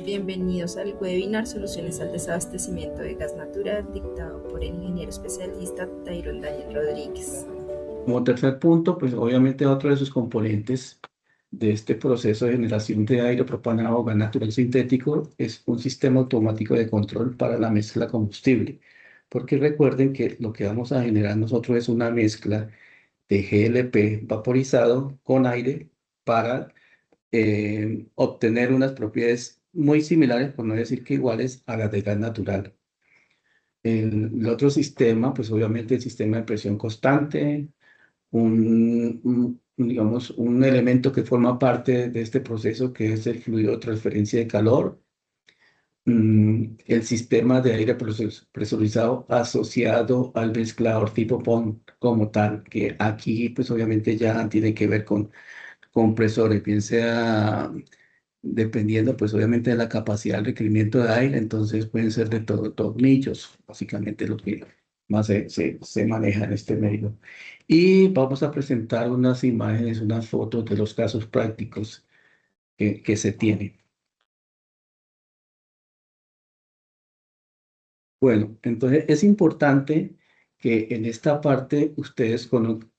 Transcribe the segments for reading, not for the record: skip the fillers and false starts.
Bienvenidos al webinar Soluciones al Desabastecimiento de Gas Natural, dictado por el ingeniero especialista Tyrone Daniel Rodríguez. Como tercer punto, pues obviamente otro de sus componentes de este proceso de generación de aire propanado o gas natural sintético es un sistema automático de control para la mezcla combustible. Porque recuerden que lo que vamos a generar nosotros es una mezcla de GLP vaporizado con aire para obtener unas propiedades muy similares, por no decir que iguales, a las de gas natural. El otro sistema, pues obviamente el sistema de presión constante, digamos, un elemento que forma parte de este proceso que es el fluido de transferencia de calor, el sistema de aire presurizado asociado al mezclador tipo PON como tal, que aquí pues obviamente ya tiene que ver con compresores, bien sea dependiendo pues obviamente de la capacidad del requerimiento de aire, entonces pueden ser de tornillos, básicamente lo que más se maneja en este medio. Y vamos a presentar unas imágenes, unas fotos de los casos prácticos que se tienen. Bueno, entonces es importante que en esta parte ustedes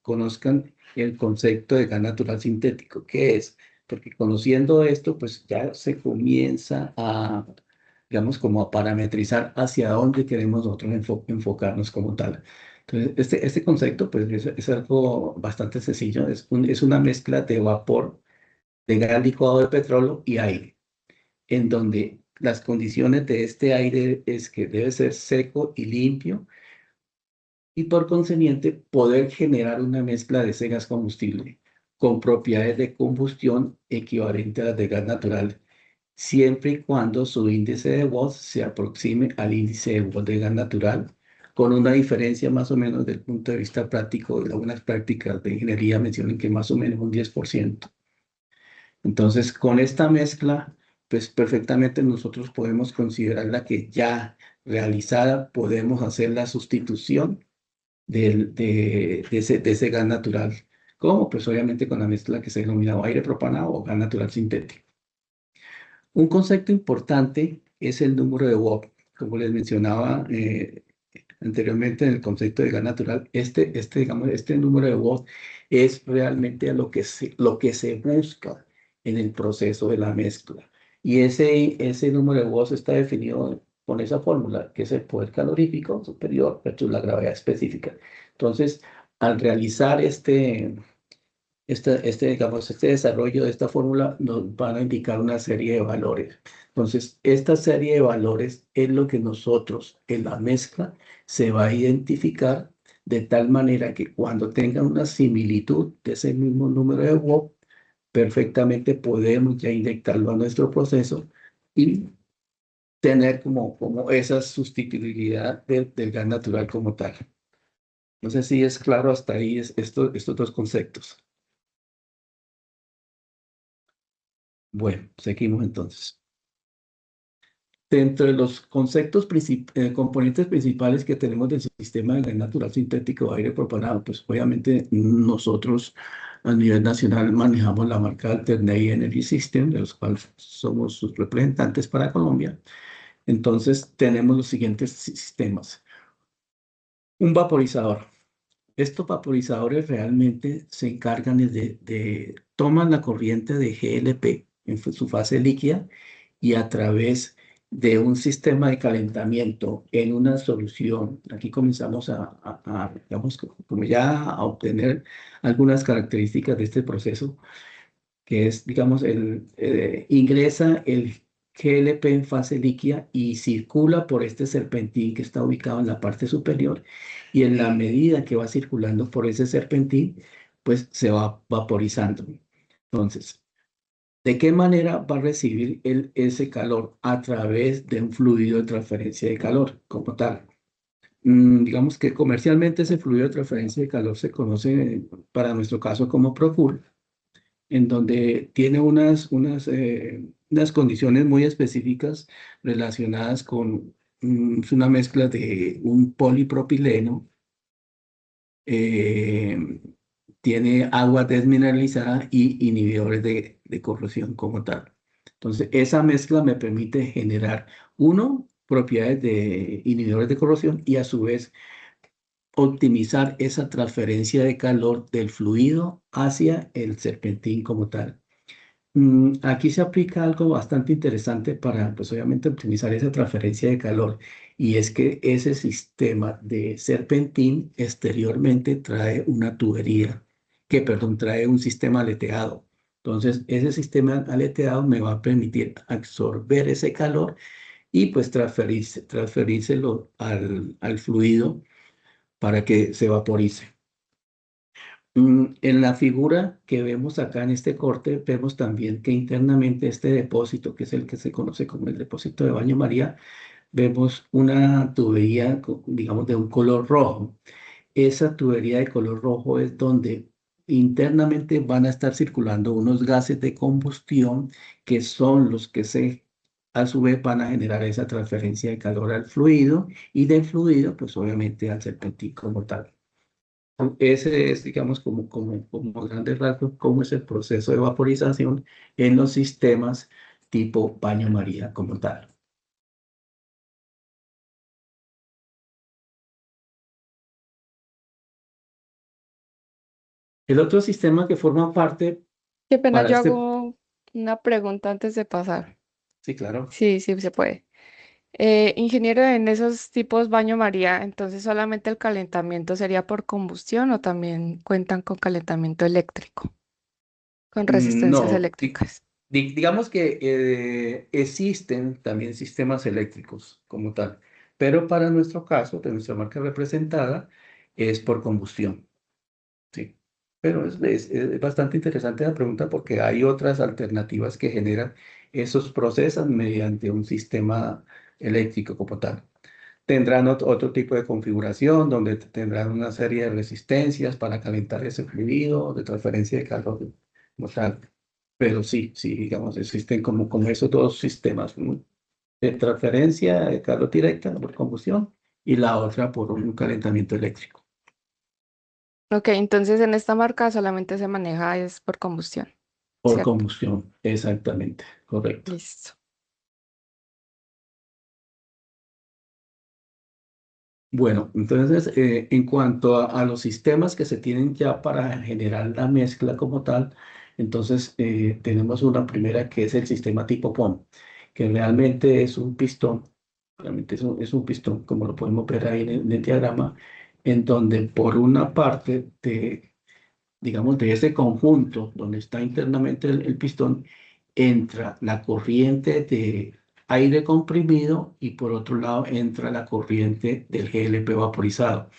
conozcan el concepto de gas natural sintético. ¿Qué es? Porque conociendo esto, pues ya se comienza a, digamos, como a parametrizar hacia dónde queremos nosotros enfocarnos como tal. Entonces, este concepto, pues es algo bastante sencillo. Es una mezcla de vapor, de gas licuado de petróleo y aire en donde las condiciones de este aire es que debe ser seco y limpio y por consiguiente poder generar una mezcla de ese gas combustible con propiedades de combustión equivalente a las de gas natural, siempre y cuando su índice de Watt se aproxime al índice de Watt de gas natural, con una diferencia más o menos del punto de vista práctico. Algunas prácticas de ingeniería mencionan que más o menos un 10%. Entonces, con esta mezcla, pues perfectamente nosotros podemos considerarla que ya realizada, podemos hacer la sustitución de ese gas natural. ¿Cómo? Pues obviamente con la mezcla que se denomina aire propanado o gas natural sintético. Un concepto importante es el número de Watt. Como les mencionaba anteriormente en el concepto de gas natural, digamos, este número de Watt es realmente a lo que se busca en el proceso de la mezcla. Y ese número de Watt está definido con esa fórmula, que es el poder calorífico superior versus la gravedad específica. Entonces, al realizar digamos, este desarrollo de esta fórmula nos van a indicar una serie de valores. Entonces, esta serie de valores es lo que nosotros en la mezcla se va a identificar de tal manera que cuando tengan una similitud de ese mismo número de Watt, perfectamente podemos ya inyectarlo a nuestro proceso y tener como esa sustituibilidad del gas natural como tal. No sé si es claro hasta ahí estos dos conceptos. Bueno, seguimos entonces. Dentro de los conceptos, componentes principales que tenemos del sistema de gas natural sintético o aire propanado, pues obviamente nosotros a nivel nacional manejamos la marca Alternate Energy System, de los cuales somos sus representantes para Colombia. Entonces tenemos los siguientes sistemas. Un vaporizador. Estos vaporizadores realmente se encargan toman la corriente de GLP en su fase líquida y a través de un sistema de calentamiento en una solución, aquí comenzamos digamos, como ya a obtener algunas características de este proceso, que es, digamos, ingresa el GLP en fase líquida y circula por este serpentín que está ubicado en la parte superior, y en la medida que va circulando por ese serpentín, pues se va vaporizando. Entonces, ¿de qué manera va a recibir ese calor? A través de un fluido de transferencia de calor como tal. Digamos que comercialmente ese fluido de transferencia de calor se conoce para nuestro caso como ProCool, en donde tiene unas condiciones muy específicas relacionadas con es una mezcla de un polipropileno, eh, tiene agua desmineralizada y inhibidores de corrosión como tal. Entonces, esa mezcla me permite generar, uno, propiedades de inhibidores de corrosión y a su vez optimizar esa transferencia de calor del fluido hacia el serpentín como tal. Aquí se aplica algo bastante interesante para, pues obviamente, optimizar esa transferencia de calor, y es que ese sistema de serpentín exteriormente trae una tubería, perdón, trae un sistema aleteado. Entonces, ese sistema aleteado me va a permitir absorber ese calor y pues transferírselo al fluido para que se vaporice. En la figura que vemos acá en este corte, vemos también que internamente este depósito, que es el que se conoce como el depósito de baño María, vemos una tubería, digamos, de un color rojo. Esa tubería de color rojo es donde internamente van a estar circulando unos gases de combustión que son los que a su vez van a generar esa transferencia de calor al fluido y del fluido, pues obviamente al serpentín como tal. Ese es, digamos, como grandes rasgos, cómo es el proceso de vaporización en los sistemas tipo baño María como tal. El otro sistema que forma parte Qué pena, para yo este, hago una pregunta antes de pasar. sí, claro. Sí, sí, se puede. Ingeniero, en esos tipos baño María, entonces solamente el calentamiento sería por combustión o también cuentan con calentamiento eléctrico, con resistencias No, eléctricas. digamos que existen también sistemas eléctricos como tal, pero para nuestro caso, de nuestra marca representada, es por combustión. Sí, pero es bastante interesante la pregunta porque hay otras alternativas que generan esos procesos mediante un sistema eléctrico como tal. Tendrán otro tipo de configuración donde tendrán una serie de resistencias para calentar ese fluido de transferencia de calor como tal. Pero sí, sí, digamos, existen como esos dos sistemas, ¿no? De transferencia de calor directa por combustión y la otra por un calentamiento eléctrico. Ok, entonces en esta marca solamente se maneja es por combustión, Por ¿cierto? combustión, exactamente, correcto. Listo. Bueno, entonces, en cuanto a los sistemas que se tienen ya para generar la mezcla como tal, entonces tenemos una primera que es el sistema tipo POM, que realmente es un pistón, realmente es un pistón, como lo podemos ver ahí en el diagrama, en donde por una parte digamos, de ese conjunto donde está internamente el pistón, entra la corriente de aire comprimido y por otro lado entra la corriente del GLP vaporizado.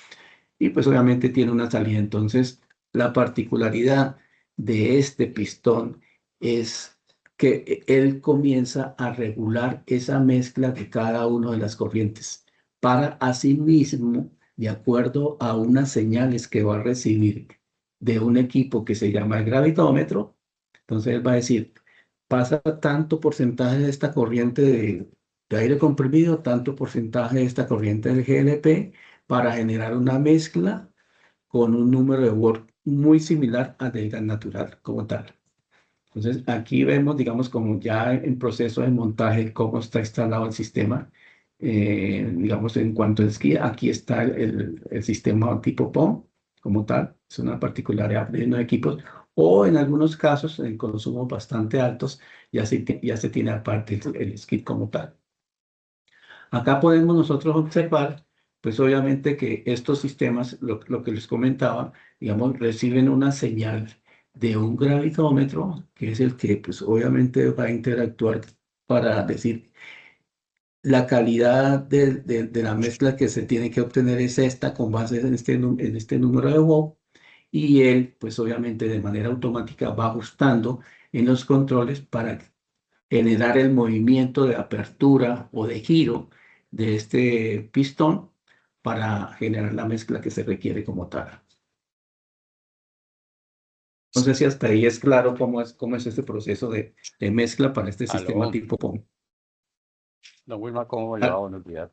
Y pues obviamente tiene una salida. Entonces, la particularidad de este pistón es que él comienza a regular esa mezcla de cada una de las corrientes para asimismo, de acuerdo a unas señales que va a recibir de un equipo que se llama el gravitómetro. Entonces él va a decir, pasa tanto porcentaje de esta corriente de aire comprimido, tanto porcentaje de esta corriente del GLP, para generar una mezcla con un número de Word muy similar al del gas natural como tal. Entonces aquí vemos, digamos, como ya en proceso de montaje, cómo está instalado el sistema. Digamos, en cuanto a esquí, aquí está el sistema tipo POM como tal. Es una particularidad de los equipos. O en algunos casos, en consumos bastante altos, ya se tiene aparte el skid como tal. Acá podemos nosotros observar, pues obviamente que estos sistemas, lo que les comentaba, digamos, reciben una señal de un gravitómetro, que es el que pues obviamente va a interactuar para decir la calidad de la mezcla que se tiene que obtener es esta con base en este número de Watt, y él pues obviamente de manera automática va ajustando en los controles para generar el movimiento de apertura o de giro de este pistón para generar la mezcla que se requiere como tal. No sé si hasta ahí es claro cómo es este proceso de mezcla para este sistema Aló, tipo POM. don Wilma, ¿cómo le va? Ah, Buenos días.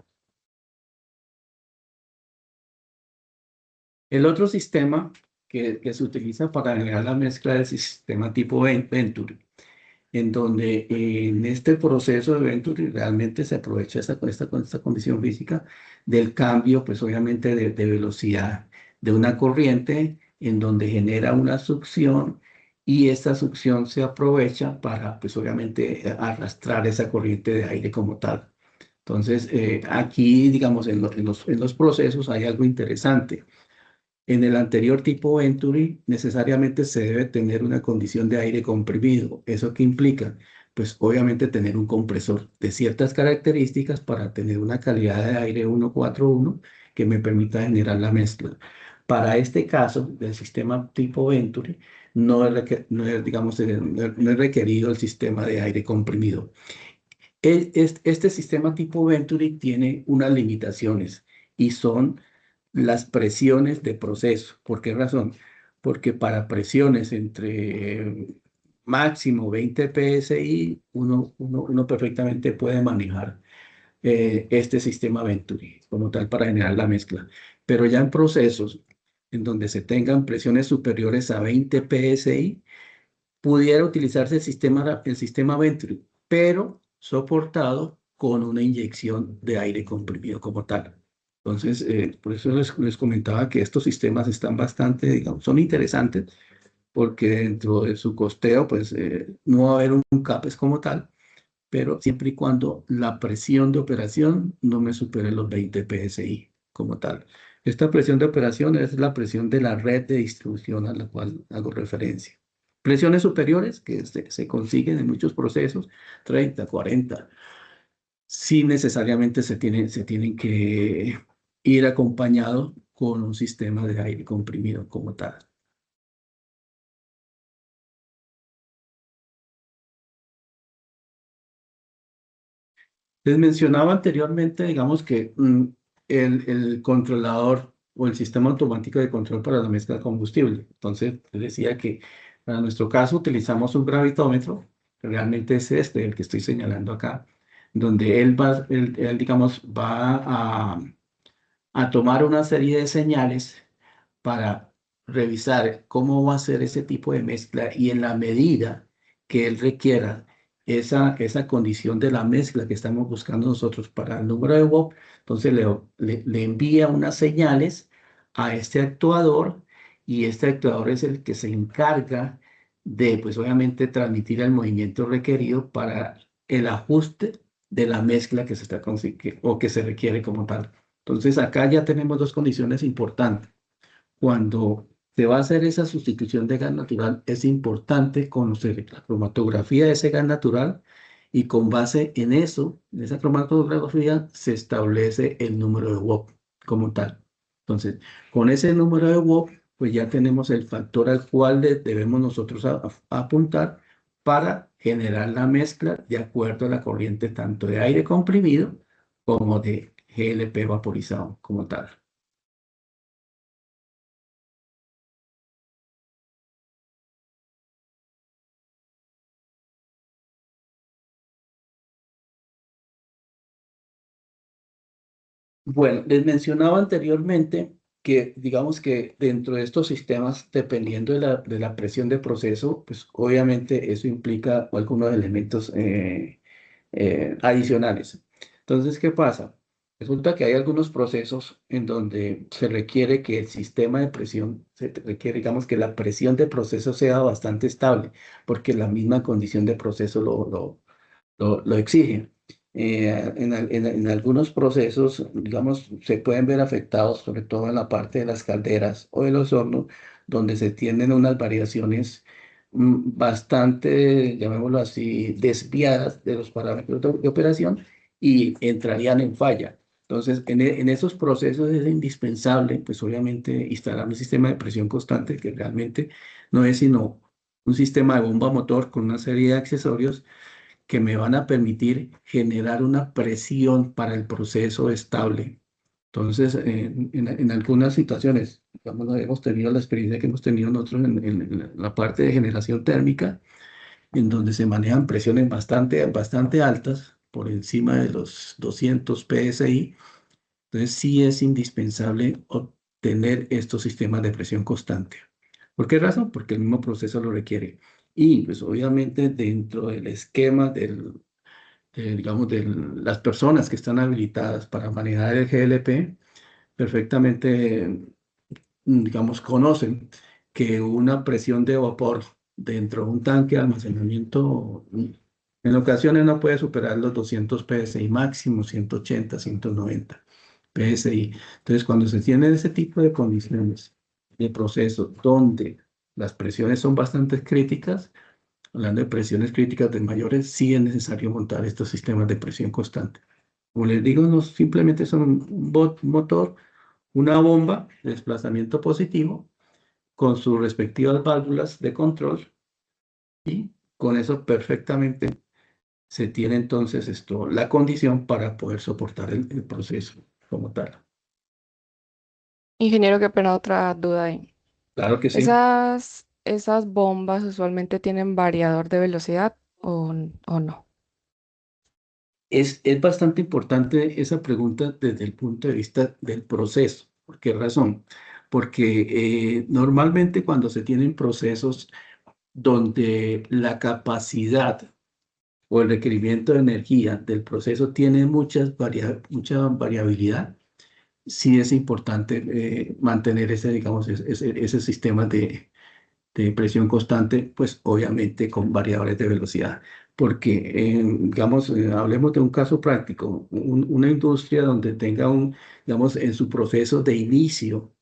El otro sistema que se utiliza para generar la mezcla del sistema tipo Venturi, en donde en este proceso de Venturi realmente se aprovecha esta condición física del cambio, pues obviamente de velocidad de una corriente, en donde genera una succión, y esta succión se aprovecha para, pues obviamente, arrastrar esa corriente de aire como tal. Entonces, aquí, digamos, en los procesos hay algo interesante. En el anterior tipo Venturi, necesariamente se debe tener una condición de aire comprimido. ¿Eso qué implica? Pues obviamente tener un compresor de ciertas características para tener una calidad de aire 141 que me permita generar la mezcla. Para este caso del sistema tipo Venturi, digamos, no es requerido el sistema de aire comprimido. Este sistema tipo Venturi tiene unas limitaciones y son las presiones de proceso. ¿Por qué razón? Porque para presiones entre máximo 20 PSI, uno perfectamente puede manejar este sistema Venturi como tal para generar la mezcla. Pero ya en procesos en donde se tengan presiones superiores a 20 PSI, pudiera utilizarse el sistema Venturi, pero soportado con una inyección de aire comprimido como tal. Entonces, por eso les comentaba que estos sistemas están bastante, digamos, son interesantes, porque dentro de su costeo, pues no va a haber un CAPEX como tal, pero siempre y cuando la presión de operación no me supere los 20 PSI como tal. Esta presión de operación es la presión de la red de distribución a la cual hago referencia. Presiones superiores que se consiguen en muchos procesos, 30, 40, sí necesariamente se tienen que ir acompañados con un sistema de aire comprimido como tal. Les mencionaba anteriormente, digamos que el controlador o el sistema automático de control para la mezcla de combustible. Entonces, les decía que para nuestro caso utilizamos un gravitómetro, que realmente es el que estoy señalando acá, donde él, digamos, va a tomar una serie de señales para revisar cómo va a ser ese tipo de mezcla, y en la medida que él requiera esa condición de la mezcla que estamos buscando nosotros para el número de WOP, entonces le envía unas señales a este actuador, y este actuador es el que se encarga de, pues obviamente, transmitir el movimiento requerido para el ajuste de la mezcla que se está o que se requiere como tal. Entonces acá ya tenemos dos condiciones importantes. Cuando se va a hacer esa sustitución de gas natural, es importante conocer la cromatografía de ese gas natural, y con base en eso, en esa cromatografía, se establece el número de WOP como tal. Entonces, con ese número de WOP, pues ya tenemos el factor al cual debemos nosotros apuntar para generar la mezcla de acuerdo a la corriente tanto de aire comprimido como de GLP vaporizado como tal. Bueno, les mencionaba anteriormente que, digamos que dentro de estos sistemas, dependiendo de la presión de proceso, pues obviamente eso implica algunos elementos adicionales. Entonces, ¿qué pasa? Resulta que hay algunos procesos en donde se requiere que el sistema de presión, se requiere, digamos, que la presión de proceso sea bastante estable, porque la misma condición de proceso lo exige. En algunos procesos, digamos, se pueden ver afectados, sobre todo en la parte de las calderas o de los hornos, donde se tienen unas variaciones bastante, llamémoslo así, desviadas de los parámetros de operación, y entrarían en falla. Entonces, en esos procesos es indispensable, pues obviamente, instalar un sistema de presión constante, que realmente no es sino un sistema de bomba motor con una serie de accesorios que me van a permitir generar una presión para el proceso estable. Entonces, en algunas situaciones, digamos, hemos tenido la experiencia que hemos tenido nosotros en la parte de generación térmica, en donde se manejan presiones bastante altas, por encima de los 200 PSI. Entonces, sí es indispensable obtener estos sistemas de presión constante. ¿Por qué razón? Porque el mismo proceso lo requiere. Y pues obviamente dentro del esquema digamos, de las personas que están habilitadas para manejar el GLP, perfectamente, digamos, conocen que una presión de vapor dentro de un tanque de almacenamiento en ocasiones no puede superar los 200 psi máximo, 180, 190 psi. Entonces, cuando se tienen ese tipo de condiciones de proceso donde las presiones son bastante críticas, hablando de presiones críticas de mayores, sí es necesario montar estos sistemas de presión constante. Como les digo, no simplemente son un motor, una bomba de desplazamiento positivo con sus respectivas válvulas de control y con eso perfectamente se tiene entonces la condición para poder soportar el proceso como tal. Ingeniero, qué pena otra duda ahí. Claro que sí. ¿Esas bombas usualmente tienen variador de velocidad o no? Es bastante importante esa pregunta desde el punto de vista del proceso. ¿Por qué razón? Porque normalmente cuando se tienen procesos donde la capacidad o el requerimiento de energía del proceso tiene mucha variabilidad, sí es importante mantener ese, digamos, ese sistema de presión constante, pues obviamente con variadores de velocidad. Porque, digamos, hablemos de un caso práctico, una industria donde tenga digamos, en su proceso de inicio,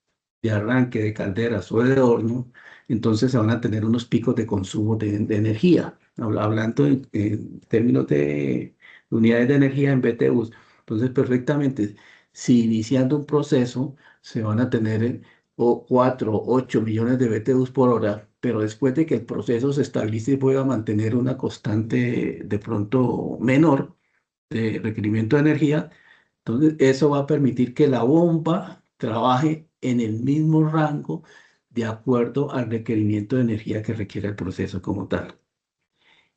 de arranque de calderas o de horno, entonces se van a tener unos picos de consumo de energía. Hablando en términos de unidades de energía en BTUs. Entonces, perfectamente, si iniciando un proceso se van a tener o 4, 8 millones de BTUs por hora, pero después de que el proceso se estabilice y pueda mantener una constante de pronto menor de requerimiento de energía, entonces eso va a permitir que la bomba trabaje en el mismo rango de acuerdo al requerimiento de energía que requiere el proceso como tal.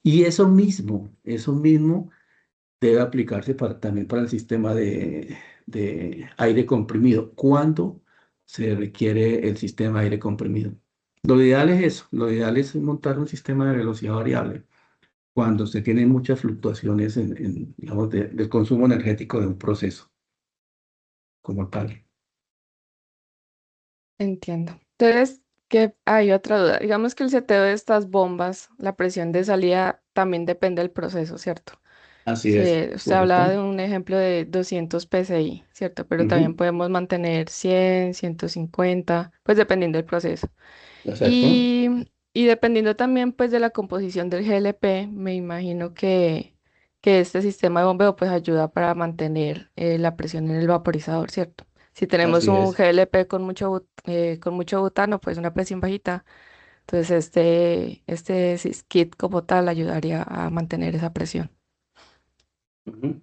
Y eso mismo debe aplicarse también para el sistema de aire comprimido, cuando se requiere el sistema de aire comprimido. Lo ideal es eso, lo ideal es montar un sistema de velocidad variable cuando se tienen muchas fluctuaciones digamos, del consumo energético de un proceso como tal. Entiendo. Entonces, que hay otra duda. Digamos que el seteo de estas bombas, la presión de salida también depende del proceso, ¿cierto? Así Sí, es, usted hablaba ¿correcto? de un ejemplo de 200 PSI, ¿cierto? Pero también Ujú. podemos mantener 100, 150, pues dependiendo del proceso. Exacto. Y dependiendo también pues de la composición del GLP, me imagino que este sistema de bombeo pues ayuda para mantener la presión en el vaporizador, ¿cierto? Si tenemos Así un es. GLP con mucho butano, pues una presión bajita, entonces este kit como tal ayudaría a mantener esa presión. Ujú.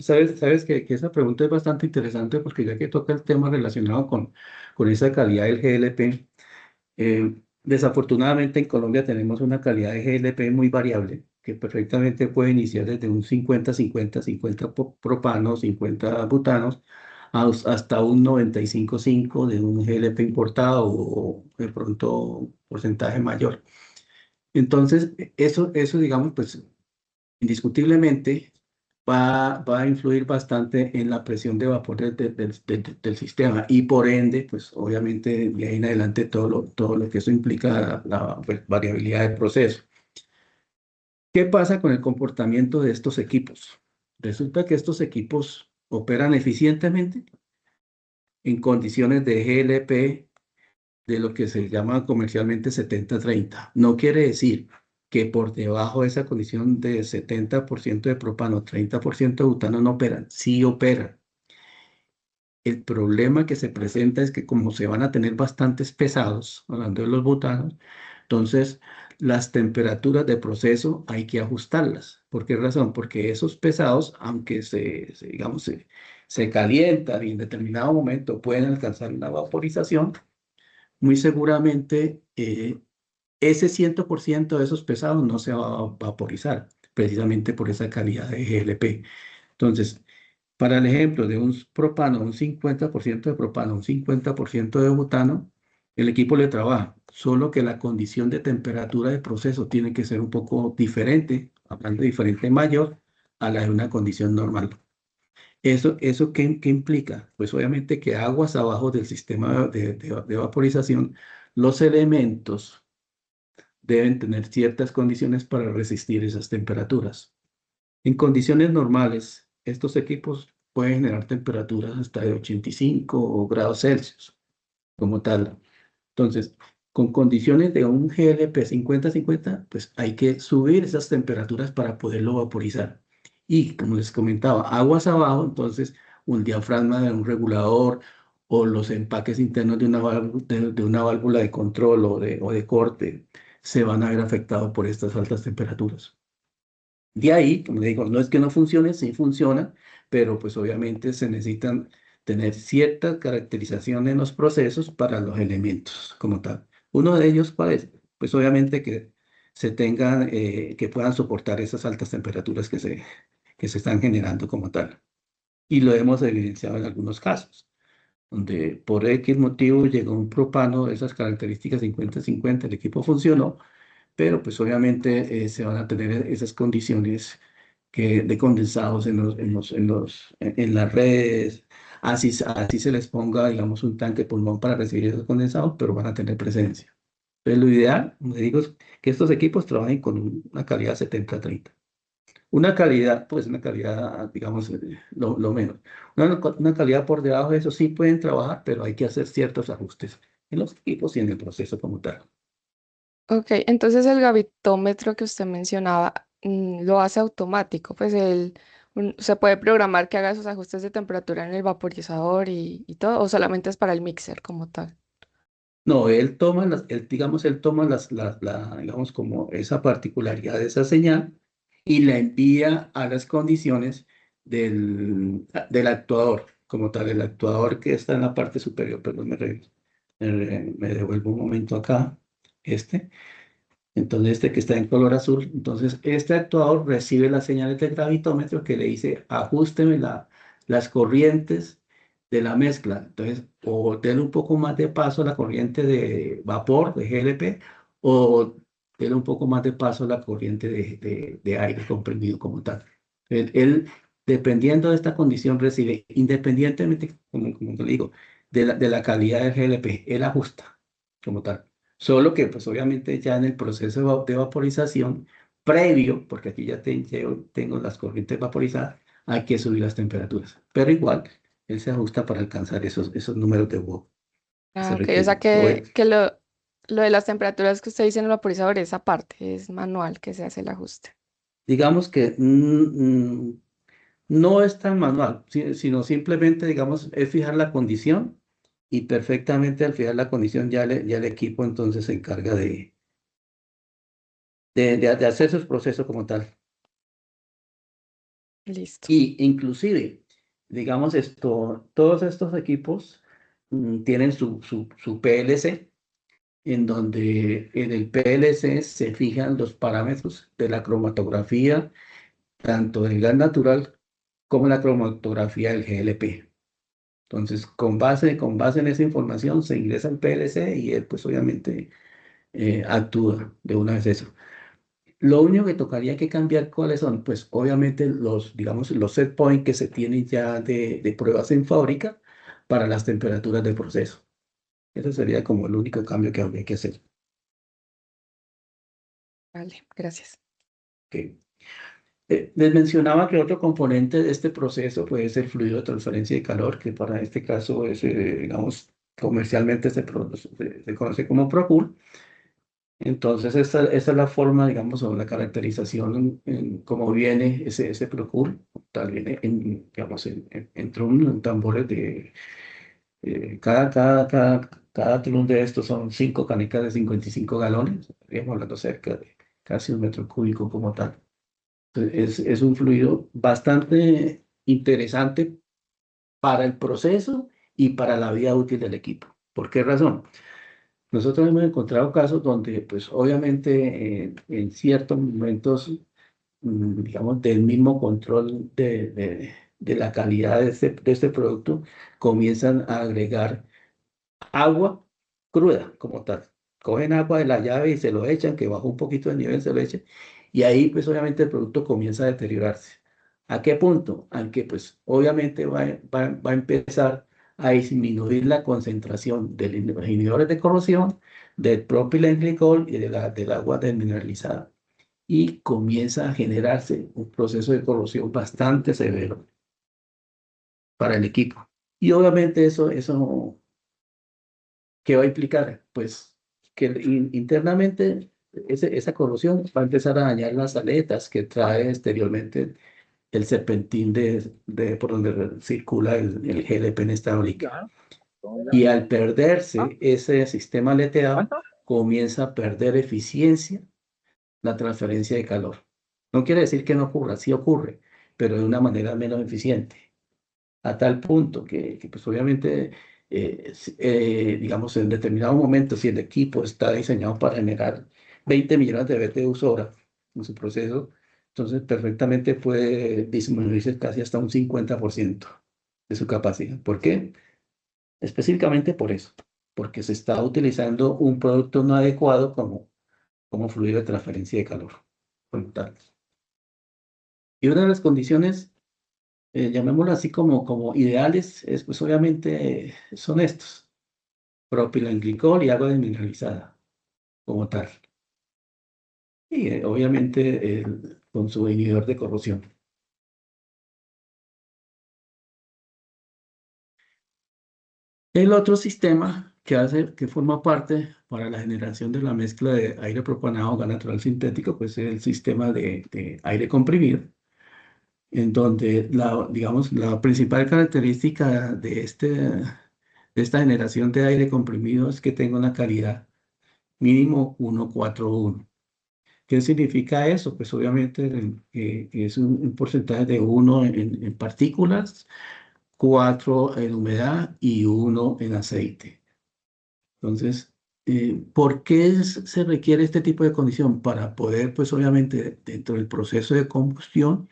Sabes que esa pregunta es bastante interesante porque ya que toca el tema relacionado con esa calidad del GLP, desafortunadamente en Colombia tenemos una calidad de GLP muy variable, que perfectamente puede iniciar desde un 50-50-50 propanos, 50 butanos, hasta un 95-5 de un GLP importado o de pronto porcentaje mayor. Entonces, eso digamos, pues indiscutiblemente va a influir bastante en la presión de vapor del sistema y por ende, pues obviamente de ahí en adelante todo lo que eso implica la pues, variabilidad del proceso. ¿Qué pasa con el comportamiento de estos equipos? Resulta que estos equipos operan eficientemente en condiciones de GLP de lo que se llama comercialmente 70-30. No quiere decir que por debajo de esa condición de 70% de propano, 30% de butano no operan. Sí operan. El problema que se presenta es que como se van a tener bastantes pesados, hablando de los butanos, entonces las temperaturas de proceso hay que ajustarlas. ¿Por qué razón? Porque esos pesados, aunque digamos, se calientan y en determinado momento pueden alcanzar una vaporización, muy seguramente ese 100% de esos pesados no se va a vaporizar, precisamente por esa calidad de GLP. Entonces, para el ejemplo de un propano, un 50% de propano, un 50% de butano, el equipo le trabaja. solo que la condición de temperatura del proceso tiene que ser un poco diferente, hablando de diferente mayor, a la de una condición normal. ¿Eso qué implica? Pues obviamente que aguas abajo del sistema de vaporización, los elementos deben tener ciertas condiciones para resistir esas temperaturas. En condiciones normales, estos equipos pueden generar temperaturas hasta de 85 grados Celsius, como tal. Entonces, con condiciones de un GLP 50-50, pues hay que subir esas temperaturas para poderlo vaporizar. Y como les comentaba, aguas abajo, entonces un diafragma de un regulador o los empaques internos de una válvula de control o de corte se van a ver afectados por estas altas temperaturas. De ahí, como digo, no es que no funcione, sí funciona, pero pues obviamente se necesitan tener ciertas caracterizaciones en los procesos para los elementos como tal. Uno de ellos, ¿cuál es? Pues obviamente que se tengan, que puedan soportar esas altas temperaturas que se están generando como tal. Y lo hemos evidenciado en algunos casos, donde por X motivo llegó un propano de esas características 50-50, el equipo funcionó, pero pues obviamente se van a tener esas condiciones de condensados en las redes, así se les ponga, digamos, un tanque pulmón para recibir esos condensados, pero van a tener presencia. Entonces, lo ideal, como digo, es que estos equipos trabajen con una calidad 70-30. Una calidad, pues una calidad, digamos, lo menos. Una calidad por debajo de eso sí pueden trabajar, pero hay que hacer ciertos ajustes en los equipos y en el proceso como tal. Ok, entonces el gavitómetro que usted mencionaba lo hace automático, pues se puede programar que haga esos ajustes de temperatura en el vaporizador y todo, o solamente es para el mixer como tal. No, él toma digamos, como esa particularidad de esa señal y la envía a las condiciones del actuador, como tal, el actuador que está en la parte superior, perdón, me devuelvo un momento acá, entonces que está en color azul, entonces este actuador recibe las señales del gravitómetro que le dice, ajústeme las corrientes de la mezcla. Entonces, o denle un poco más de paso a la corriente de vapor, de GLP, o denle un poco más de paso a la corriente de aire comprimido como tal. Dependiendo de esta condición, recibe, independientemente, como te digo, de la calidad del GLP, él ajusta como tal. Solo que, pues obviamente ya en el proceso de vaporización previo, porque aquí ya tengo las corrientes vaporizadas, hay que subir las temperaturas. Pero igual, él se ajusta para alcanzar esos números de Watt que Ah, se ok, o sea requieren. que lo de las temperaturas que usted dice en el vaporizador es aparte, es manual que se hace el ajuste. Digamos que no es tan manual, sino simplemente, digamos, es fijar la condición y perfectamente al fijar la condición ya el equipo entonces se encarga de hacer sus procesos como tal. Listo. Y inclusive, digamos todos estos equipos tienen su PLC, en donde en el PLC se fijan los parámetros de la cromatografía, tanto del gas natural como la cromatografía del GLP. Entonces, con base en esa información se ingresa al PLC y él, pues obviamente, actúa de una vez eso. Lo único que tocaría que cambiar, ¿cuáles son? Pues obviamente digamos, los set points que se tienen ya de pruebas en fábrica para las temperaturas de proceso. Ese sería como el único cambio que habría que hacer. Vale, gracias. Ok. Les mencionaba que otro componente de este proceso puede ser fluido de transferencia de calor, que para este caso es, digamos, comercialmente se conoce como ProCool. Entonces, esta es la forma, digamos, o la caracterización en cómo viene ese Procure. Tal viene, digamos, entre un tambores cada trun de estos son 5 canecas de 55 galones. Estaríamos hablando cerca de casi un metro cúbico como tal. Entonces, es un fluido bastante interesante para el proceso y para la vida útil del equipo. ¿Por qué razón? Nosotros hemos encontrado casos donde, pues obviamente, en ciertos momentos, digamos, del mismo control de la calidad de este producto, comienzan a agregar agua cruda como tal. cogen agua de la llave y se lo echan, que bajó un poquito el nivel, se lo echan, y ahí pues obviamente el producto comienza a deteriorarse. ¿A qué punto? Al que pues obviamente va a empezar a disminuir la concentración de los inhibidores de corrosión, del propilenglicol y del agua desmineralizada. Y comienza a generarse un proceso de corrosión bastante severo para el equipo. Y obviamente eso ¿qué va a implicar? Pues que internamente esa corrosión va a empezar a dañar las aletas que trae exteriormente el serpentín por donde circula el GLP en estado líquido. Y al perderse ese sistema aleteado, comienza a perder eficiencia la transferencia de calor. No quiere decir que no ocurra, sí ocurre, pero de una manera menos eficiente. A tal punto que pues obviamente, digamos, en determinado momento, si el equipo está diseñado para generar 20 millones de BTUs hora en su proceso, entonces perfectamente puede disminuirse casi hasta un 50% de su capacidad. ¿Por qué? Específicamente por eso, porque se está utilizando un producto no adecuado como fluido de transferencia de calor. Y una de las condiciones, llamémoslo así como ideales, pues obviamente son estos: propilenglicol y agua desmineralizada como tal. Y obviamente con su inhibidor de corrosión. El otro sistema que forma parte para la generación de la mezcla de aire propanado gas natural sintético, pues es el sistema de aire comprimido, en donde digamos, la principal característica de esta generación de aire comprimido es que tenga una calidad mínimo 141. ¿Qué significa eso? Pues obviamente que es un porcentaje de 1 en partículas, 4 en humedad y 1 en aceite. Entonces, ¿por qué se requiere este tipo de condición? Para poder, pues obviamente, dentro del proceso de combustión,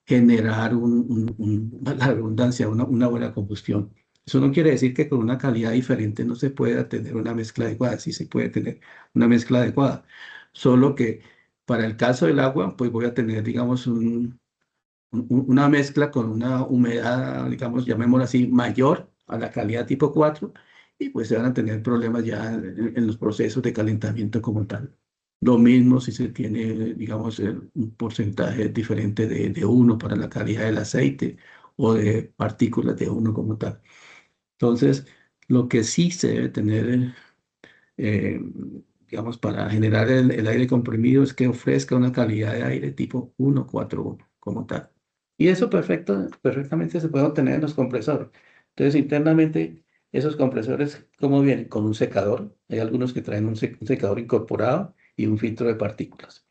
generar la redundancia, una buena combustión. Eso no quiere decir que con una calidad diferente no se pueda tener una mezcla adecuada, sí se puede tener una mezcla adecuada, solo que para el caso del agua, pues voy a tener, digamos, una mezcla con una humedad, digamos, llamémosla así, mayor a la calidad tipo 4, y pues se van a tener problemas ya en los procesos de calentamiento como tal. Lo mismo si se tiene, digamos, un porcentaje diferente de 1 para la calidad del aceite o de partículas de 1 como tal. Entonces, lo que sí se debe tener, eh, digamos, para generar el aire comprimido es que ofrezca una calidad de aire tipo 141 como tal. Y eso perfectamente se puede obtener en los compresores. Entonces, internamente, esos compresores, ¿cómo vienen? Con un secador. Hay algunos que traen un secador incorporado y un filtro de partículas,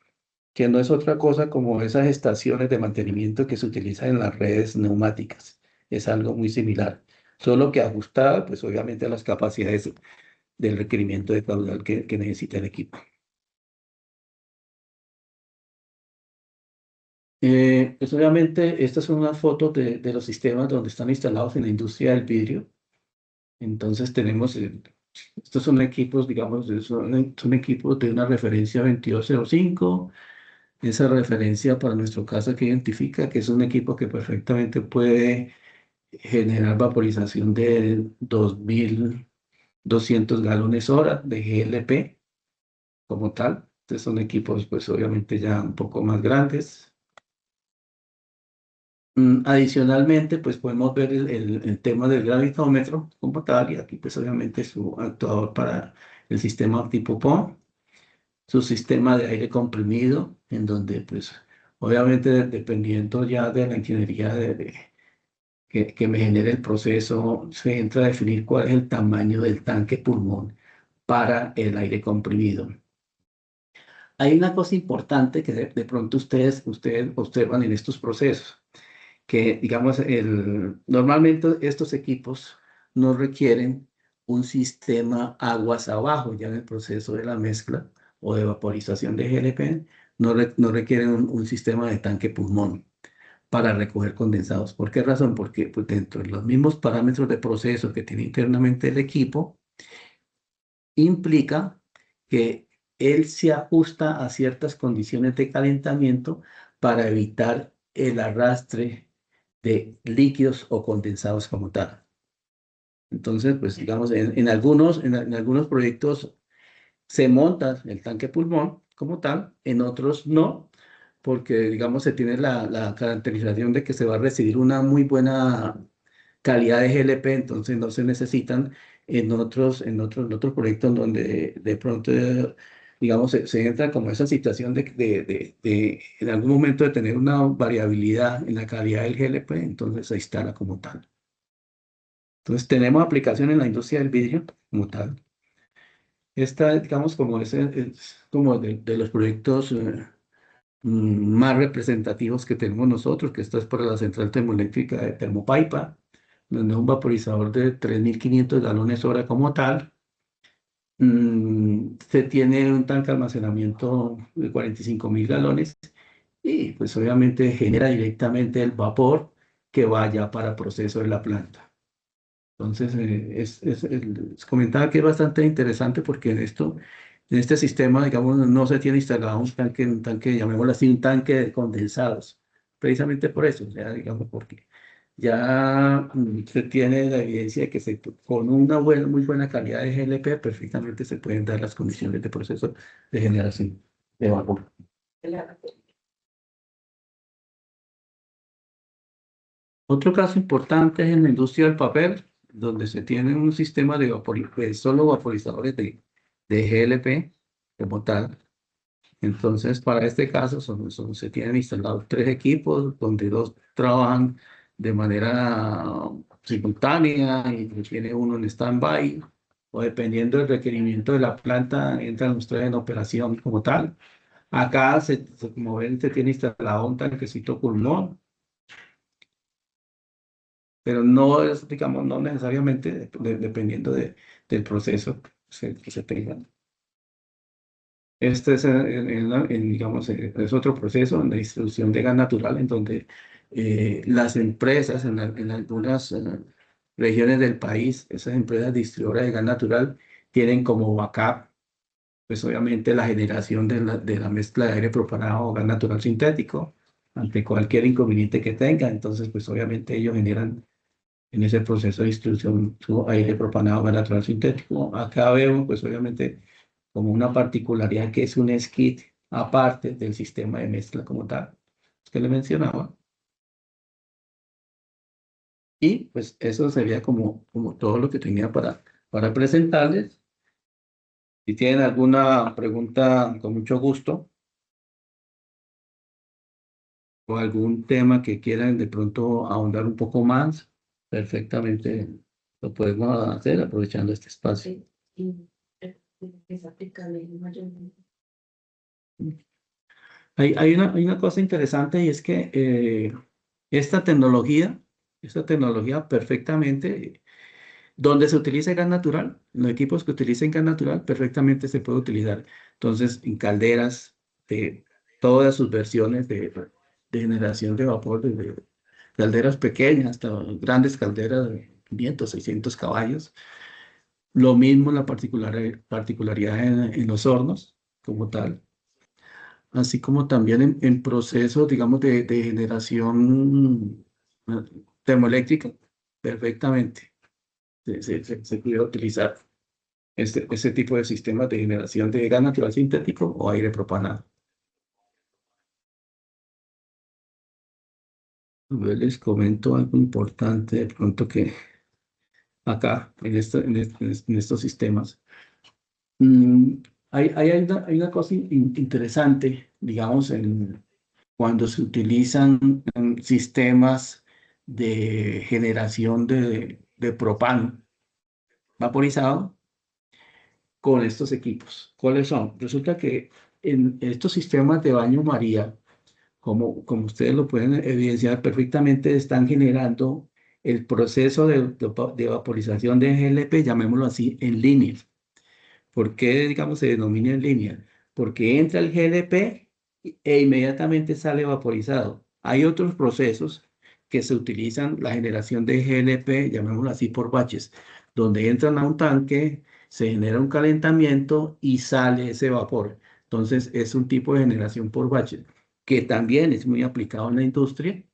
que no es otra cosa como esas estaciones de mantenimiento que se utilizan en las redes neumáticas. Es algo muy similar, solo que ajustada, pues obviamente a las capacidades del requerimiento de caudal que necesita el equipo. Pues obviamente estas son unas fotos de los sistemas donde están instalados en la industria del vidrio. Entonces tenemos, estos son equipos, digamos, son equipos de una referencia 2205. Esa referencia para nuestro caso que identifica que es un equipo que perfectamente puede generar vaporización de 2200 galones hora de GLP como tal. Entonces son equipos pues obviamente ya un poco más grandes. Adicionalmente, pues podemos ver el tema del gravitómetro como tal, y aquí pues obviamente su actuador para el sistema tipo POM, su sistema de aire comprimido, en donde pues obviamente dependiendo ya de la ingeniería que me genere el proceso, se entra a definir cuál es el tamaño del tanque pulmón para el aire comprimido. Hay una cosa importante que de pronto ustedes observan en estos procesos, que digamos, normalmente estos equipos no requieren un sistema aguas abajo, ya en el proceso de la mezcla o de vaporización de GLP, no requieren un sistema de tanque pulmón para recoger condensados. ¿Por qué razón? Porque pues, dentro de los mismos parámetros de proceso que tiene internamente el equipo, implica que él se ajusta a ciertas condiciones de calentamiento para evitar el arrastre de líquidos o condensados como tal. Entonces, pues digamos, en algunos proyectos se monta el tanque pulmón como tal, en otros no, porque digamos se tiene la caracterización de que se va a recibir una muy buena calidad de GLP, entonces no se necesitan en otros proyectos donde de pronto, digamos, se entra como esa situación de en algún momento de tener una variabilidad en la calidad del GLP, entonces se instala como tal. Entonces tenemos aplicación en la industria del vidrio como tal. Esta, digamos, como es como de los proyectos más representativos que tenemos nosotros, que esto es para la central termoeléctrica de Termopaipa, donde es un vaporizador de 3.500 galones hora como tal. Se tiene un tanque de almacenamiento de 45.000 galones y pues obviamente genera directamente el vapor que vaya para proceso de la planta. Entonces, les comentaba que es bastante interesante porque en este sistema, digamos, no se tiene instalado un tanque, llamémoslo así, un tanque de condensados. Precisamente por eso, o sea, digamos, porque ya se tiene la evidencia de que con una muy buena calidad de GLP perfectamente se pueden dar las condiciones de proceso de generación de vapor. Otro caso importante es en la industria del papel, donde se tiene un sistema de solo vaporizadores de GLP como tal. Entonces, para este caso, se tienen instalados 3 equipos, donde 2 trabajan de manera simultánea y tiene uno en stand-by, o dependiendo del requerimiento de la planta, entran los 3 en operación como tal. Acá, como ven, se tiene instalado un tanquecito pulmón, pero no es, digamos, no necesariamente dependiendo del proceso que se tenga. Este es, digamos, es otro proceso en la distribución de gas natural, en donde las empresas en algunas regiones del país, esas empresas distribuidoras de gas natural, tienen como backup, pues obviamente la generación de la mezcla de aire propanado o gas natural sintético, ante cualquier inconveniente que tenga. Entonces, pues obviamente ellos generan en ese proceso de distribución su aire propanado gas natural sintético. Acá vemos, pues obviamente, como una particularidad que es un skid aparte del sistema de mezcla como tal, que le mencionaba. Y pues eso sería como todo lo que tenía para presentarles. Si tienen alguna pregunta, con mucho gusto, o algún tema que quieran de pronto ahondar un poco más, perfectamente lo podemos hacer aprovechando este espacio. Es aplicable mayormente. Hay una cosa interesante y es que esta tecnología perfectamente, donde se utiliza gas natural, los equipos que utilicen gas natural perfectamente se puede utilizar. Entonces, en calderas de todas sus versiones de generación de vapor, desde calderas pequeñas hasta grandes calderas de 500, 600 caballos. Lo mismo la particularidad en los hornos como tal, así como también en procesos, digamos, de generación eh, termoeléctrica, perfectamente se puede utilizar ese tipo de sistemas de generación de gas natural sintético o aire propanado. Yo les comento algo importante de pronto que acá, en estos sistemas. Hay una cosa interesante, digamos, cuando se utilizan sistemas de generación de propano vaporizado con estos equipos. ¿Cuáles son? Resulta que en estos sistemas de baño María, como ustedes lo pueden evidenciar perfectamente, están generando el proceso de vaporización de GLP, llamémoslo así, en línea. ¿Por qué, digamos, se denomina en línea? Porque entra el GLP e inmediatamente sale vaporizado. Hay otros procesos que se utilizan la generación de GLP, llamémoslo así, por baches, donde entran a un tanque, se genera un calentamiento y sale ese vapor. Entonces es un tipo de generación por baches que también es muy aplicado en la industria.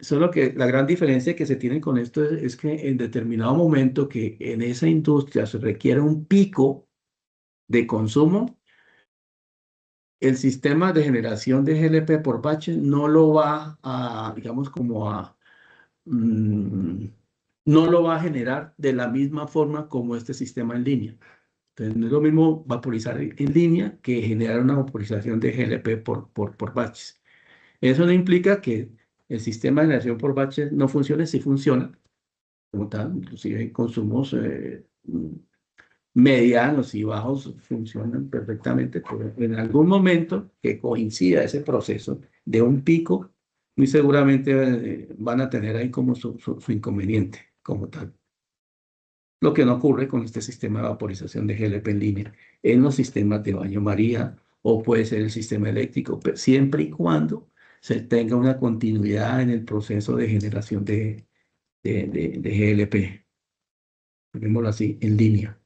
Solo que la gran diferencia que se tiene con esto es que en determinado momento que en esa industria se requiere un pico de consumo, el sistema de generación de GLP por batch no lo va a, digamos, mm, no lo va a generar de la misma forma como este sistema en línea. Entonces, no es lo mismo vaporizar en línea que generar una vaporización de GLP por batches. Eso no implica que el sistema de generación por batches no funcione, sí funciona, como tal, inclusive en consumos medianos y bajos funcionan perfectamente, pero en algún momento que coincida ese proceso de un pico, muy seguramente van a tener ahí como su inconveniente como tal. Lo que no ocurre con este sistema de vaporización de GLP en línea en los sistemas de baño María o puede ser el sistema eléctrico, pero siempre y cuando se tenga una continuidad en el proceso de generación de GLP, llamémoslo así, en línea.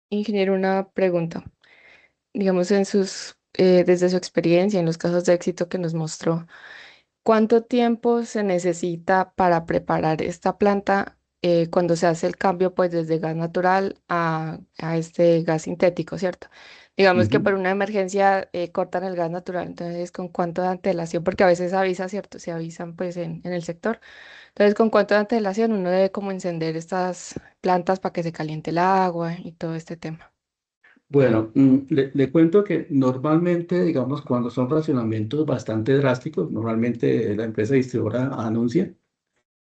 Ingeniero, una pregunta. Digamos, desde su experiencia, en los casos de éxito que nos mostró, ¿cuánto tiempo se necesita para preparar esta planta cuando se hace el cambio, pues, desde gas natural a este gas sintético, ¿cierto? Digamos que por Ujú. una emergencia cortan el gas natural, entonces, ¿con cuánto de antelación? Porque a veces avisa, ¿cierto? Se avisan, pues, en el sector. Entonces, ¿con cuánto de antelación uno debe como encender estas plantas para que se caliente el agua y todo este tema? Bueno, le cuento que normalmente, digamos, cuando son racionamientos bastante drásticos, normalmente la empresa distribuidora anuncia,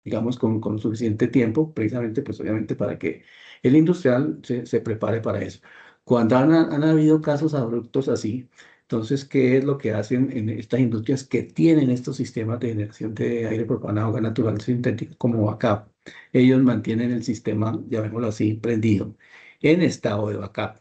digamos, con suficiente tiempo, precisamente, pues obviamente para que el industrial se prepare para eso. Cuando han habido casos abruptos así, entonces, ¿qué es lo que hacen en estas industrias que tienen estos sistemas de generación de aire propanado, gas natural sintético como backup? Ellos mantienen el sistema, llamémoslo así, prendido en estado de backup,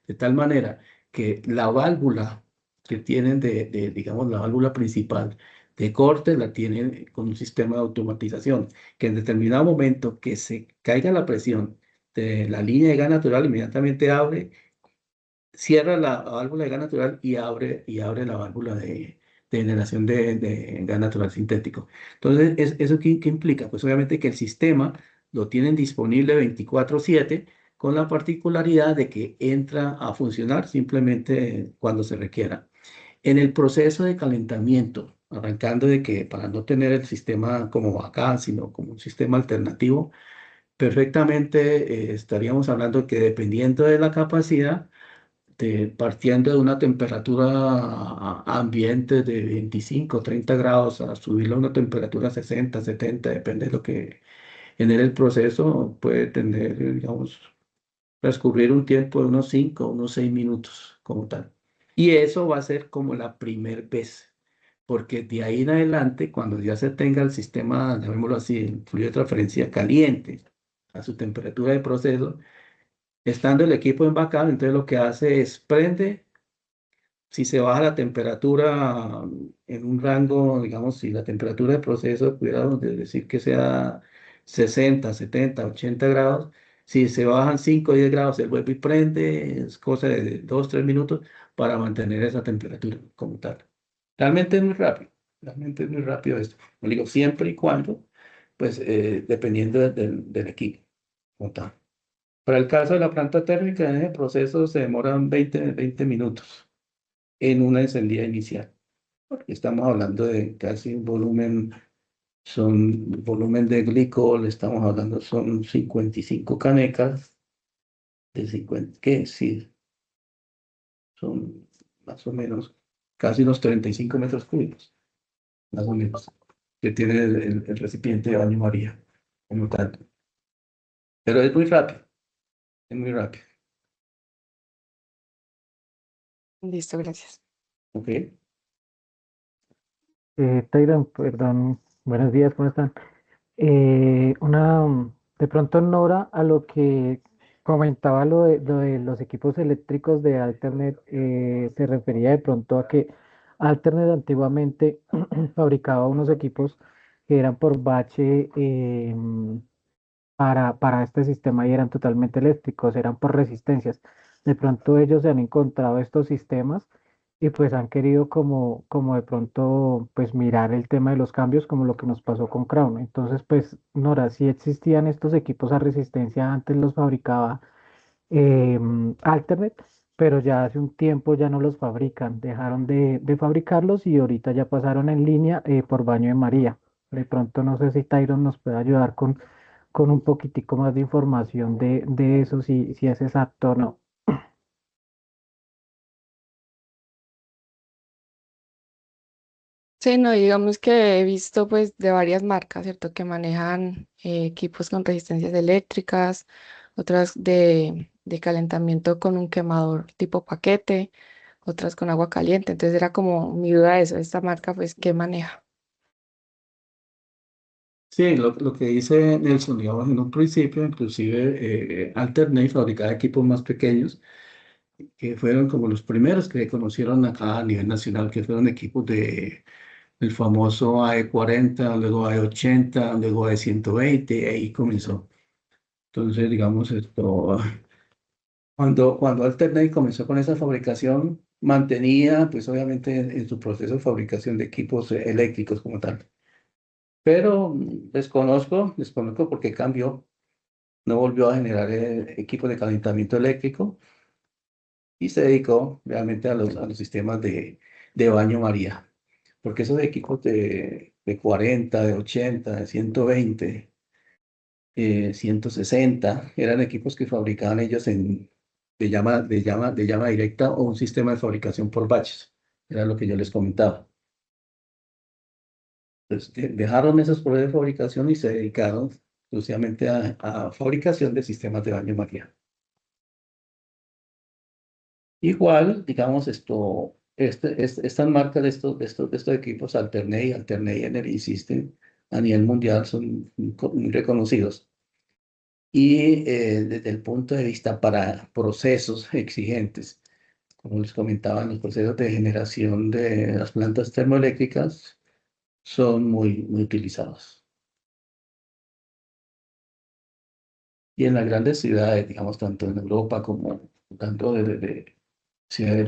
de tal manera que la válvula que tienen digamos, la válvula principal de corte la tienen con un sistema de automatización, que en determinado momento que se caiga la presión de la línea de gas natural, inmediatamente abre, cierra la válvula de gas natural y abre la válvula de generación de gas natural sintético. Entonces, ¿eso qué implica? Pues obviamente que el sistema lo tienen disponible 24/7 con la particularidad de que entra a funcionar simplemente cuando se requiera. En el proceso de calentamiento, arrancando de que para no tener el sistema como acá, sino como un sistema alternativo, perfectamente estaríamos hablando que dependiendo de la capacidad, partiendo de una temperatura ambiente de 25, 30 grados, a subirlo a una temperatura 60, 70, depende de lo que genere el proceso, puede tener, digamos, transcurrir un tiempo de unos 5, unos 6 minutos como tal. Y eso va a ser como la primer vez, porque de ahí en adelante, cuando ya se tenga el sistema, llamémoslo así, el fluido de transferencia caliente a su temperatura de proceso, estando el equipo en backup, entonces lo que hace es prende. Si se baja la temperatura en un rango, digamos, si la temperatura de proceso, pudiéramos decir que sea 60, 70, 80 grados, si se bajan 5 o 10 grados, el vuelve y prende, es cosa de 2, 3 minutos para mantener esa temperatura como tal. Realmente es muy rápido esto. Como digo, siempre y cuando, pues, dependiendo del equipo como tal. Para el caso de la planta térmica, en el proceso se demoran 20 minutos en una encendida inicial. Porque estamos hablando de casi un volumen, son volumen de glicol, estamos hablando, son 55 canecas de 50, ¿qué? Sí, son más o menos casi unos 35 metros cúbicos, más o menos, que tiene el recipiente de baño María, como tal. Pero es muy rápido, Listo, gracias. ¿ok? Tyron, perdón, buenos días, ¿cómo están? De pronto, Nora, a lo que comentaba lo de los equipos eléctricos de Alternet, se refería de pronto a que Alternet antiguamente fabricaba unos equipos que eran por bache para este sistema y eran totalmente eléctricos, eran por resistencias. De pronto ellos se han encontrado estos sistemas y pues han querido como de pronto pues mirar el tema de los cambios como lo que nos pasó con Crown. Entonces pues Nora, si existían estos equipos a resistencia, antes los fabricaba Alternet, pero ya hace un tiempo ya no los fabrican, dejaron de fabricarlos y ahorita ya pasaron en línea por Baño de María. De pronto no sé si Tyron nos puede ayudar con un poquitico más de información de eso, si es exacto o no. Sí, no, digamos que he visto pues de varias marcas, ¿cierto? Que manejan equipos con resistencias eléctricas, otras de calentamiento con un quemador tipo paquete, otras con agua caliente. Entonces era como mi duda eso, esta marca pues, ¿qué maneja? Sí, lo que dice Nelson, digamos, en un principio, inclusive Alternate fabricaba equipos más pequeños, que fueron como los primeros que conocieron acá a nivel nacional, que fueron equipos el famoso AE40, luego AE80, luego AE120, y ahí comenzó. Entonces, digamos, cuando Alternate comenzó con esa fabricación, mantenía, pues obviamente, en su proceso de fabricación de equipos eléctricos como tal. Pero desconozco porque cambió, no volvió a generar equipos de calentamiento eléctrico y se dedicó realmente a los sistemas de baño María. Porque esos equipos de 40, de 80, de 120, 160, eran equipos que fabricaban ellos de llama directa o un sistema de fabricación por batches. Era lo que yo les comentaba. Entonces, dejaron esos procesos de fabricación y se dedicaron exclusivamente a fabricación de sistemas de baño María. Igual, digamos, estas marcas de estos equipos, Alternate Energy System, a nivel mundial son muy reconocidos. Y desde el punto de vista para procesos exigentes, como les comentaba, los procesos de generación de las plantas termoeléctricas son muy utilizados. Y en las grandes ciudades, digamos, tanto en Europa como tanto de ciudades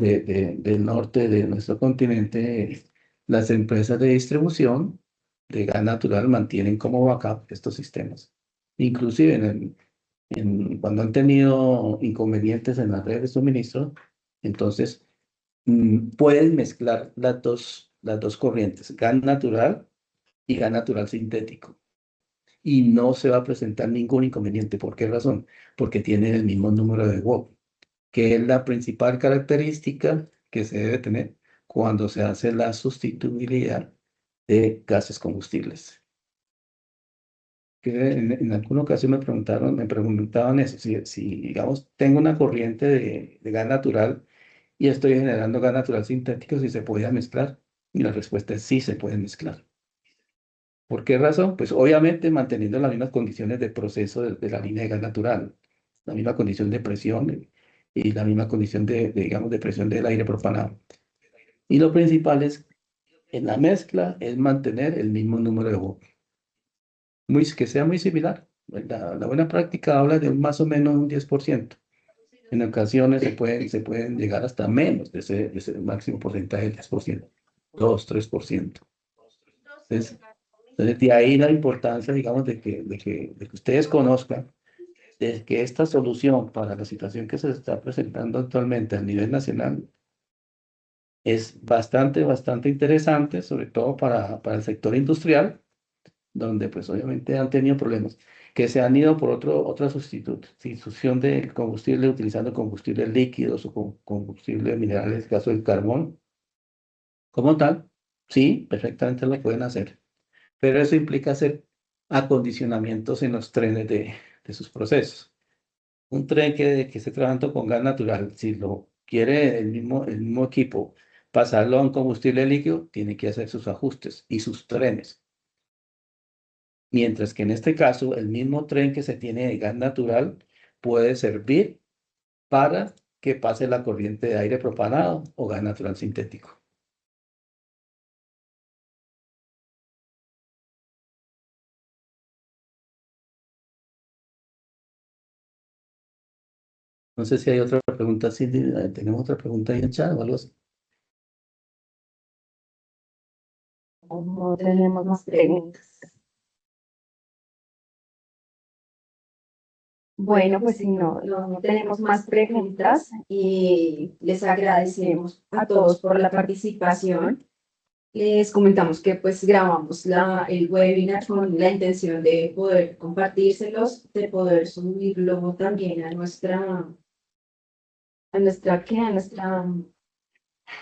del norte de nuestro continente, las empresas de distribución de gas natural mantienen como backup estos sistemas. Inclusive cuando han tenido inconvenientes en las redes de suministro, entonces pueden mezclar las dos corrientes, gas natural y gas natural sintético. Y no se va a presentar ningún inconveniente. ¿Por qué razón? Porque tienen el mismo número de WOP, que es la principal característica que se debe tener cuando se hace la sustituibilidad de gases combustibles. Que en alguna ocasión me preguntaban eso, si digamos, tengo una corriente de gas natural y estoy generando gas natural sintético, si se podía mezclar. Y la respuesta es sí, se puede mezclar. ¿Por qué razón? Pues obviamente manteniendo las mismas condiciones de proceso de la línea de gas natural, la misma condición de presión y la misma condición digamos, de presión del aire propanado. Y lo principal es, en la mezcla, es mantener el mismo número de WOP, que sea muy similar. La buena práctica habla de más o menos un 10%. En ocasiones se pueden llegar hasta menos de ese máximo porcentaje del 10%, 2, 3%. Entonces, de ahí la importancia, digamos, de que ustedes conozcan de que esta solución para la situación que se está presentando actualmente a nivel nacional es bastante interesante, sobre todo para el sector industrial, donde pues obviamente han tenido problemas, que se han ido por otra sustitución de combustible utilizando combustibles líquidos o combustibles minerales, caso del carbón, como tal, sí, perfectamente lo pueden hacer, pero eso implica hacer acondicionamientos en los trenes de sus procesos. Un tren que esté trabajando con gas natural, si lo quiere el mismo equipo pasarlo a un combustible líquido, tiene que hacer sus ajustes y sus trenes. Mientras que en este caso, el mismo tren que se tiene de gas natural puede servir para que pase la corriente de aire propanado o gas natural sintético. No sé si hay otra pregunta. Sí, tenemos otra pregunta ahí en el chat o algo así. No tenemos más preguntas. Bueno, pues si no tenemos más preguntas, y les agradecemos a todos por la participación. Les comentamos que pues grabamos el webinar con la intención de poder compartírselos, de poder subirlo también a nuestra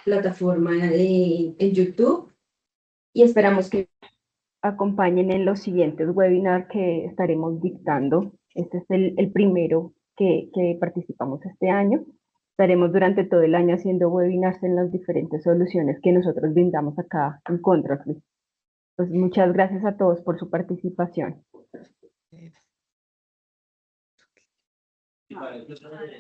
plataforma en YouTube, y esperamos que acompañen en los siguientes webinars que estaremos dictando. Este es el primero que participamos este año. Estaremos durante todo el año haciendo webinars en las diferentes soluciones que nosotros brindamos acá en Control. Pues muchas gracias a todos por su participación.